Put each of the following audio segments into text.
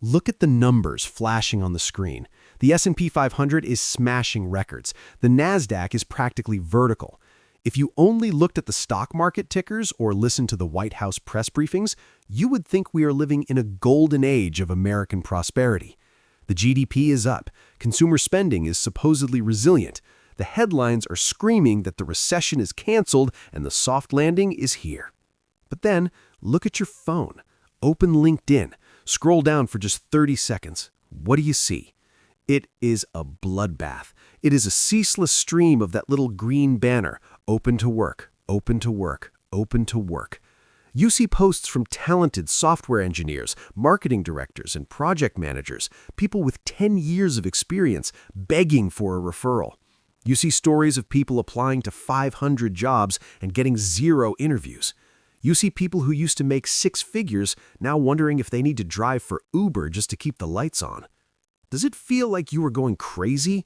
Look at the numbers flashing on the screen. The S&P 500 is smashing records. The Nasdaq is practically vertical. If you only looked at the stock market tickers or listened to the White House press briefings, you would think we are living in a golden age of American prosperity. The GDP is up. Consumer spending is supposedly resilient. The headlines are screaming that the recession is canceled and the soft landing is here. But then, look at your phone. Open LinkedIn. Scroll down for just 30 seconds. What do you see? It is a bloodbath. It is a ceaseless stream of that little green banner, open to work, open to work, open to work. You see posts from talented software engineers, marketing directors, and project managers, people with 10 years of experience begging for a referral. You see stories of people applying to 500 jobs and getting 0 interviews. You see people who used to make 6 figures now wondering if they need to drive for Uber just to keep the lights on. Does it feel like you are going crazy?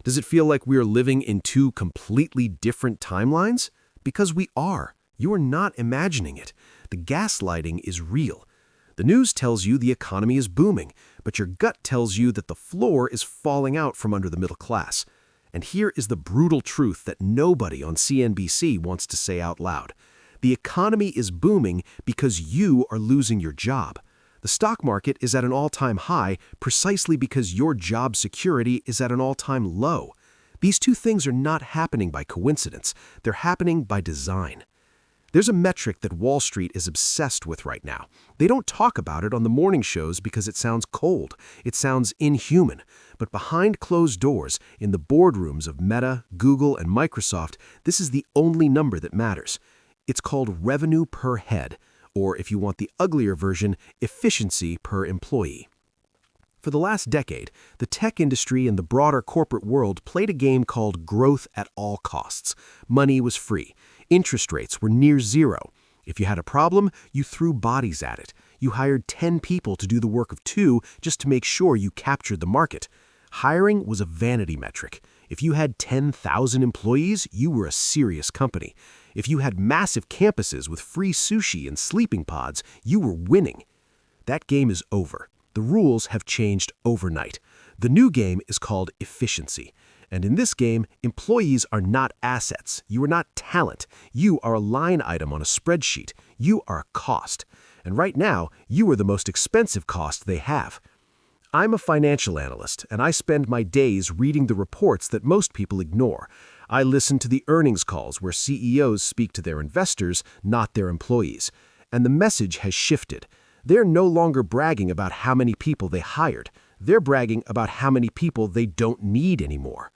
Does it feel like we are living in 2 completely different timelines? Because we are. You are not imagining it. The gaslighting is real. The news tells you the economy is booming, but your gut tells you that the floor is falling out from under the middle class. And here is the brutal truth that nobody on CNBC wants to say out loud. The economy is booming because you are losing your job. The stock market is at an all-time high precisely because your job security is at an all-time low. These 2 things are not happening by coincidence. They're happening by design. There's a metric that Wall Street is obsessed with right now. They don't talk about it on the morning shows because it sounds cold. It sounds inhuman. But behind closed doors, in the boardrooms of Meta, Google, and Microsoft, this is the only number that matters. It's called revenue per head, or if you want the uglier version, efficiency per employee. For the last decade, the tech industry and the broader corporate world played a game called growth at all costs. Money was free. Interest rates were near 0. If you had a problem, you threw bodies at it. You hired 10 people to do the work of 2 just to make sure you captured the market. Hiring was a vanity metric. If you had 10,000 employees, you were a serious company. If you had massive campuses with free sushi and sleeping pods, you were winning. That game is over. The rules have changed overnight. The new game is called efficiency. And in this game, employees are not assets. You are not talent. You are a line item on a spreadsheet. You are a cost. And right now, you are the most expensive cost they have. I'm a financial analyst, and I spend my days reading the reports that most people ignore. I listen to the earnings calls where CEOs speak to their investors, not their employees. And the message has shifted. They're no longer bragging about how many people they hired. They're bragging about how many people they don't need anymore.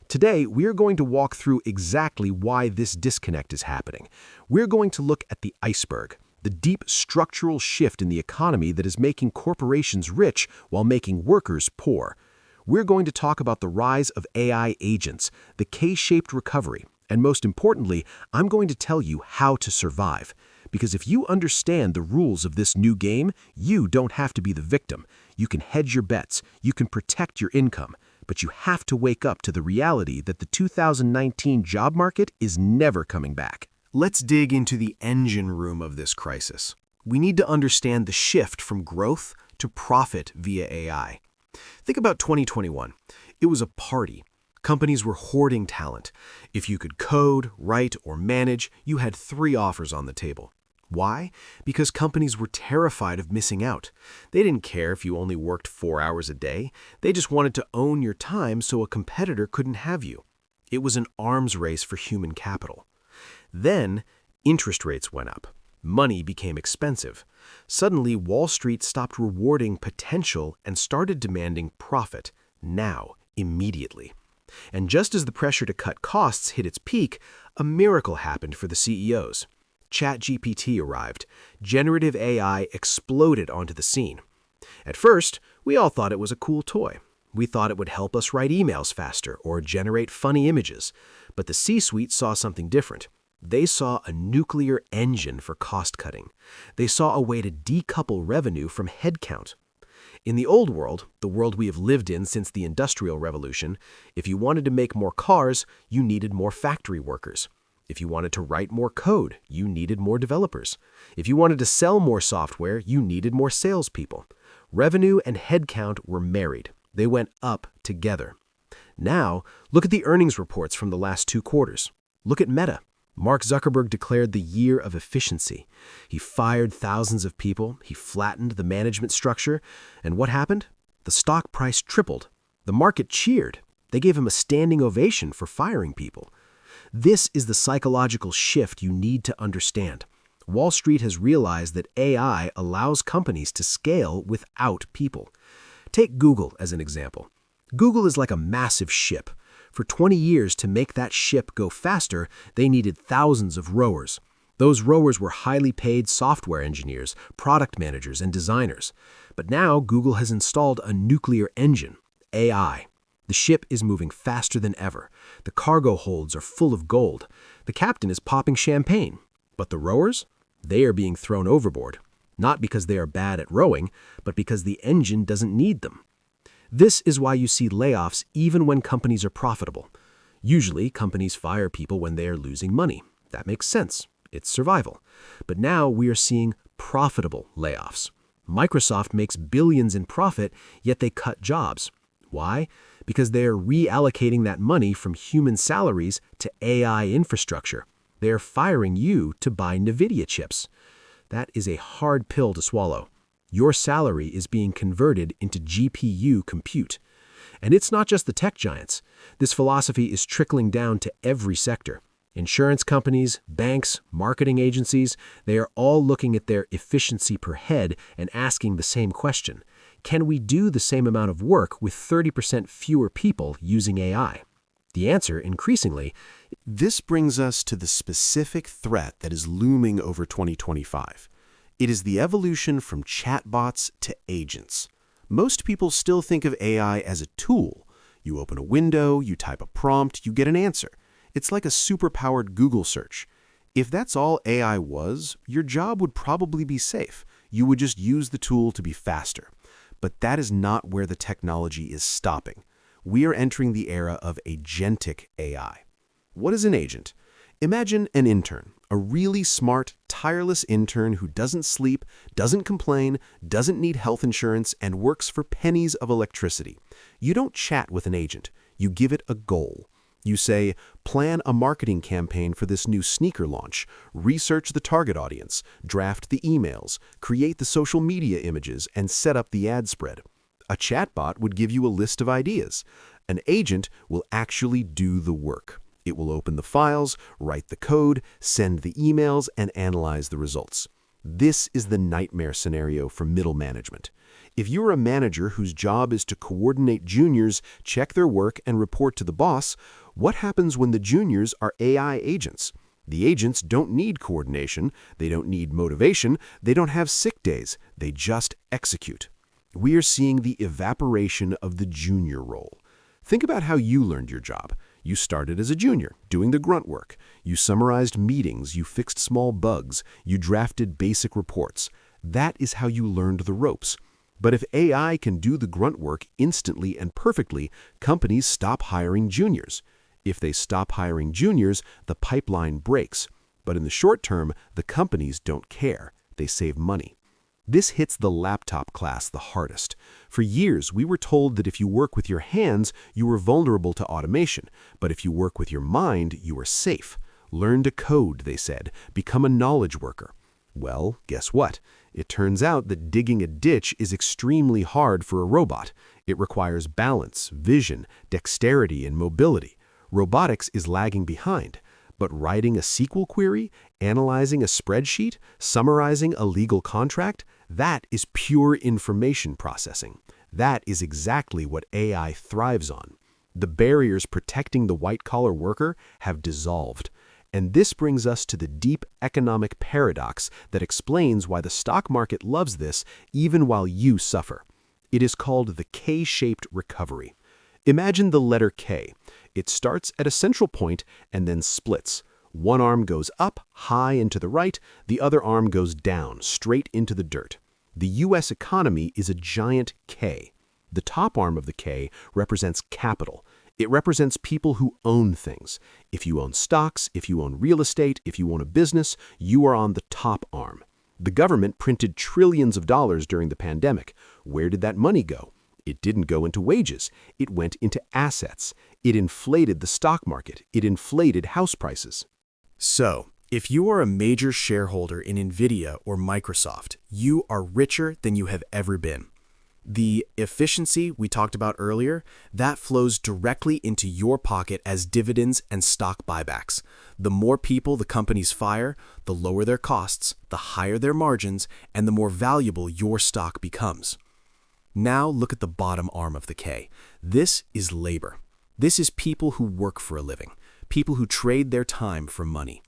Today, we're going to walk through exactly why this disconnect is happening. We're going to look at the iceberg, the deep structural shift in the economy that is making corporations rich while making workers poor. We're going to talk about the rise of AI agents, the K-shaped recovery, and most importantly, I'm going to tell you how to survive. Because if you understand the rules of this new game, you don't have to be the victim. You can hedge your bets, you can protect your income, but you have to wake up to the reality that the 2019 job market is never coming back. Let's dig into the engine room of this crisis. We need to understand the shift from growth to profit via AI. Think about 2021. It was a party. Companies were hoarding talent. If you could code, write, or manage, you had 3 offers on the table. Why? Because companies were terrified of missing out. They didn't care if you only worked 4 hours a day. They just wanted to own your time so a competitor couldn't have you. It was an arms race for human capital. Then, interest rates went up. Money became expensive. Suddenly, Wall Street stopped rewarding potential and started demanding profit, now, immediately. And just as the pressure to cut costs hit its peak, a miracle happened for the CEOs. ChatGPT arrived. Generative AI exploded onto the scene. At first, we all thought it was a cool toy. We thought it would help us write emails faster or generate funny images. But the C-suite saw something different. They saw a nuclear engine for cost cutting. They saw a way to decouple revenue from headcount. In the old world, the world we have lived in since the Industrial Revolution, if you wanted to make more cars, you needed more factory workers. If you wanted to write more code, you needed more developers. If you wanted to sell more software, you needed more salespeople. Revenue and headcount were married. They went up together. Now, look at the earnings reports from the last 2 quarters. Look at Meta. Mark Zuckerberg declared the year of efficiency. He fired thousands of people, he flattened the management structure, and what happened? The stock price tripled. The market cheered. They gave him a standing ovation for firing people. This is the psychological shift you need to understand. Wall Street has realized that AI allows companies to scale without people. Take Google as an example. Google is like a massive ship. For 20 years, to make that ship go faster, they needed thousands of rowers. Those rowers were highly paid software engineers, product managers, and designers. But now Google has installed a nuclear engine, AI. The ship is moving faster than ever. The cargo holds are full of gold. The captain is popping champagne. But the rowers? They are being thrown overboard. Not because they are bad at rowing, but because the engine doesn't need them. This is why you see layoffs even when companies are profitable. Usually, companies fire people when they are losing money. That makes sense. It's survival. But now we are seeing profitable layoffs. Microsoft makes billions in profit, yet they cut jobs. Why? Because they are reallocating that money from human salaries to AI infrastructure. They are firing you to buy NVIDIA chips. That is a hard pill to swallow. Your salary is being converted into GPU compute. And it's not just the tech giants. This philosophy is trickling down to every sector. Insurance companies, banks, marketing agencies, they are all looking at their efficiency per head and asking the same question. Can we do the same amount of work with 30% fewer people using AI? The answer, increasingly, this brings us to the specific threat that is looming over 2025. It is the evolution from chatbots to agents. Most people still think of AI as a tool. You open a window, you type a prompt, you get an answer. It's like a superpowered Google search. If that's all AI was, your job would probably be safe. You would just use the tool to be faster. But that is not where the technology is stopping. We are entering the era of agentic AI. What is an agent? Imagine an intern, a really smart, tireless intern who doesn't sleep, doesn't complain, doesn't need health insurance, and works for pennies of electricity. You don't chat with an agent. You give it a goal. You say, plan a marketing campaign for this new sneaker launch, research the target audience, draft the emails, create the social media images, and set up the ad spread. A chatbot would give you a list of ideas. An agent will actually do the work. It will open the files, write the code, send the emails, and analyze the results. This is the nightmare scenario for middle management. If you're a manager whose job is to coordinate juniors, check their work, and report to the boss, what happens when the juniors are AI agents? The agents don't need coordination, they don't need motivation, they don't have sick days, they just execute. We are seeing the evaporation of the junior role. Think about how you learned your job. You started as a junior, doing the grunt work. You summarized meetings, you fixed small bugs, you drafted basic reports. That is how you learned the ropes. But if AI can do the grunt work instantly and perfectly, companies stop hiring juniors. If they stop hiring juniors, the pipeline breaks. But in the short term, the companies don't care. They save money. This hits the laptop class the hardest. For years, we were told that if you work with your hands, you were vulnerable to automation. But if you work with your mind, you are safe. Learn to code, they said. Become a knowledge worker. Well, guess what? It turns out that digging a ditch is extremely hard for a robot. It requires balance, vision, dexterity, and mobility. Robotics is lagging behind. But writing a SQL query, analyzing a spreadsheet, summarizing a legal contract, that is pure information processing. That is exactly what AI thrives on. The barriers protecting the white-collar worker have dissolved. And this brings us to the deep economic paradox that explains why the stock market loves this even while you suffer. It is called the K-shaped recovery. Imagine the letter K. It starts at a central point and then splits. One arm goes up, high and to the right. The other arm goes down, straight into the dirt. The U.S. economy is a giant K. The top arm of the K represents capital. It represents people who own things. If you own stocks, if you own real estate, if you own a business, you are on the top arm. The government printed trillions of dollars during the pandemic. Where did that money go? It didn't go into wages. It went into assets. It inflated the stock market. It inflated house prices. So, if you are a major shareholder in NVIDIA or Microsoft, you are richer than you have ever been. The efficiency we talked about earlier, that flows directly into your pocket as dividends and stock buybacks. The more people the companies fire, the lower their costs, the higher their margins, and the more valuable your stock becomes. Now look at the bottom arm of the K. This is labor. This is people who work for a living, people who trade their time for money.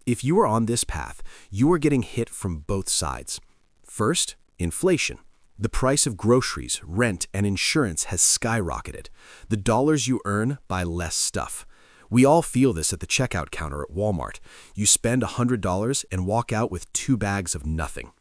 If you are on this path, you are getting hit from both sides. First, inflation. The price of groceries, rent, and insurance has skyrocketed. The dollars you earn buy less stuff. We all feel this at the checkout counter at Walmart. You spend $100 and walk out with 2 bags of nothing.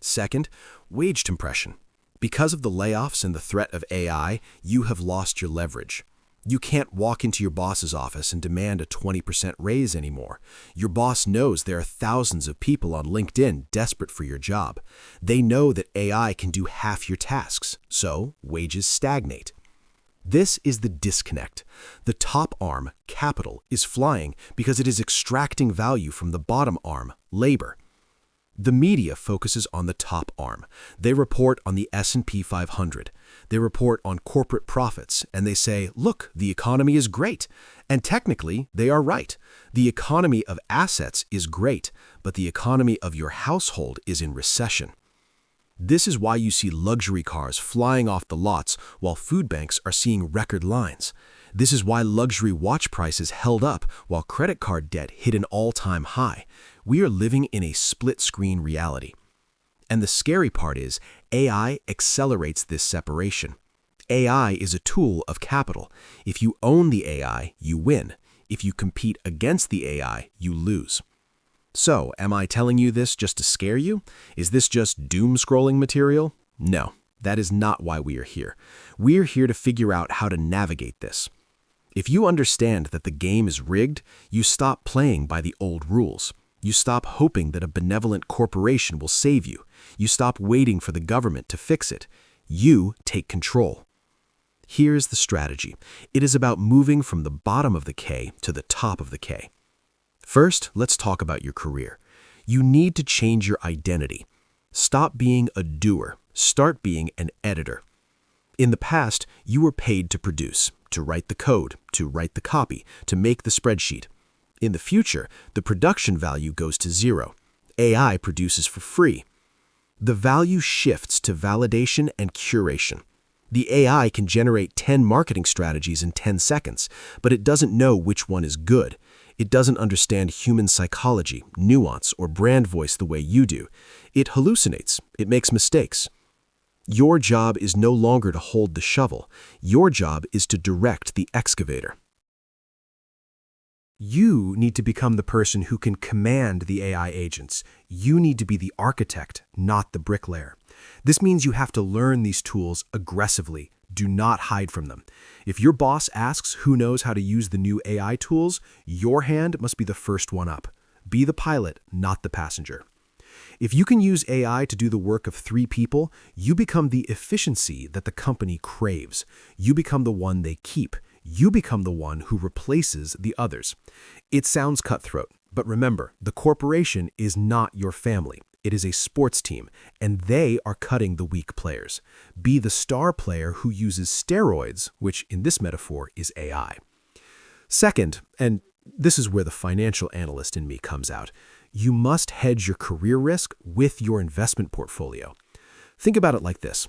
Second, wage compression. Because of the layoffs and the threat of AI, you have lost your leverage. You can't walk into your boss's office and demand a 20% raise anymore. Your boss knows there are thousands of people on LinkedIn desperate for your job. They know that AI can do half your tasks, so wages stagnate. This is the disconnect. The top arm, capital, is flying because it is extracting value from the bottom arm, labor. The media focuses on the top arm. They report on the S&P 500. They report on corporate profits, and they say, look, the economy is great. And technically, they are right. The economy of assets is great, but the economy of your household is in recession. This is why you see luxury cars flying off the lots while food banks are seeing record lines. This is why luxury watch prices held up while credit card debt hit an all-time high. We are living in a split-screen reality. And the scary part is, AI accelerates this separation. AI is a tool of capital. If you own the AI, you win. If you compete against the AI, you lose. So, am I telling you this just to scare you? Is this just doom-scrolling material? No, that is not why we are here. We are here to figure out how to navigate this. If you understand that the game is rigged, you stop playing by the old rules. You stop hoping that a benevolent corporation will save you. You stop waiting for the government to fix it. You take control. Here's the strategy. It is about moving from the bottom of the K to the top of the K. First, let's talk about your career. You need to change your identity. Stop being a doer. Start being an editor. In the past, you were paid to produce, to write the code, to write the copy, to make the spreadsheet. In the future, the production value goes to zero. AI produces for free. The value shifts to validation and curation. The AI can generate 10 marketing strategies in 10 seconds, but it doesn't know which one is good. It doesn't understand human psychology, nuance, or brand voice the way you do. It hallucinates. It makes mistakes. Your job is no longer to hold the shovel. Your job is to direct the excavator. You need to become the person who can command the AI agents. You need to be the architect, not the bricklayer. This means you have to learn these tools aggressively. Do not hide from them. If your boss asks who knows how to use the new AI tools, your hand must be the first one up. Be the pilot, not the passenger. If you can use AI to do the work of 3 people, you become the efficiency that the company craves. You become the one they keep. You become the one who replaces the others. It sounds cutthroat, but remember, the corporation is not your family. It is a sports team, and they are cutting the weak players. Be the star player who uses steroids, which in this metaphor is AI. Second, and this is where the financial analyst in me comes out, you must hedge your career risk with your investment portfolio. Think about it like this.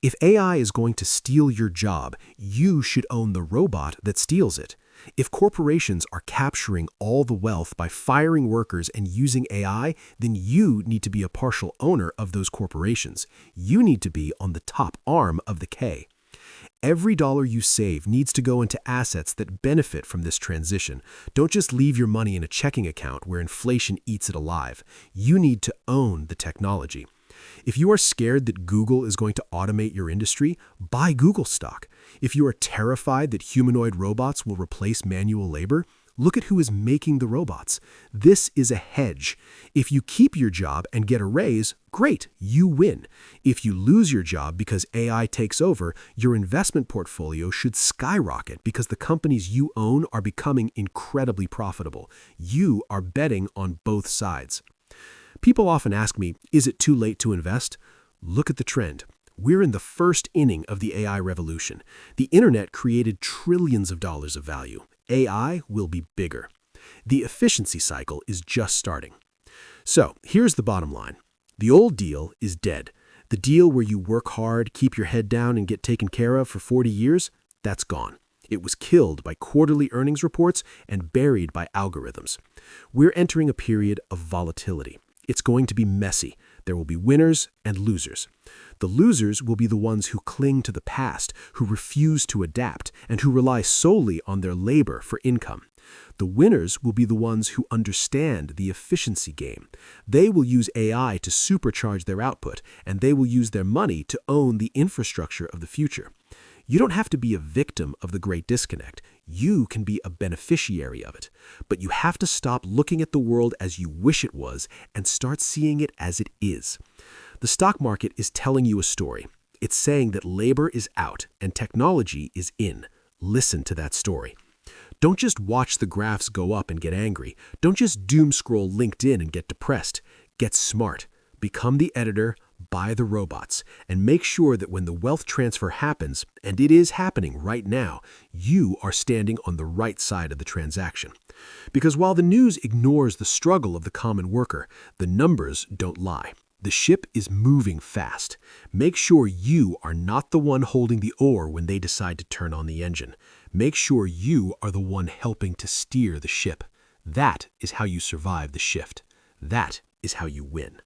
If AI is going to steal your job, you should own the robot that steals it. If corporations are capturing all the wealth by firing workers and using AI, then you need to be a partial owner of those corporations. You need to be on the top arm of the K. Every dollar you save needs to go into assets that benefit from this transition. Don't just leave your money in a checking account where inflation eats it alive. You need to own the technology. If you are scared that Google is going to automate your industry, buy Google stock. If you are terrified that humanoid robots will replace manual labor, Look at who is making the robots. This is a hedge. If you keep your job and get a raise, great, you win. If you lose your job because AI takes over, your investment portfolio should skyrocket because the companies you own are becoming incredibly profitable. You are betting on both sides. People often ask me, is it too late to invest? Look at the trend. We're in the first inning of the AI revolution. The internet created trillions of dollars of value. AI will be bigger. The efficiency cycle is just starting. So here's the bottom line. The old deal is dead. The deal where you work hard, keep your head down, and get taken care of for 40 years, that's gone. It was killed by quarterly earnings reports and buried by algorithms. We're entering a period of volatility. It's going to be messy. There will be winners and losers. The losers will be the ones who cling to the past, who refuse to adapt, and who rely solely on their labor for income. The winners will be the ones who understand the efficiency game. They will use AI to supercharge their output, and they will use their money to own the infrastructure of the future. You don't have to be a victim of the Great Disconnect. You can be a beneficiary of it. But you have to stop looking at the world as you wish it was and start seeing it as it is. The stock market is telling you a story. It's saying that labor is out and technology is in. Listen to that story. Don't just watch the graphs go up and get angry. Don't just doom scroll LinkedIn and get depressed. Get smart. Become the editor, buy the robots, and make sure that when the wealth transfer happens, and it is happening right now, you are standing on the right side of the transaction. Because while the news ignores the struggle of the common worker, the numbers don't lie. The ship is moving fast. Make sure you are not the one holding the oar when they decide to turn on the engine. Make sure you are the one helping to steer the ship. That is how you survive the shift. That is how you win.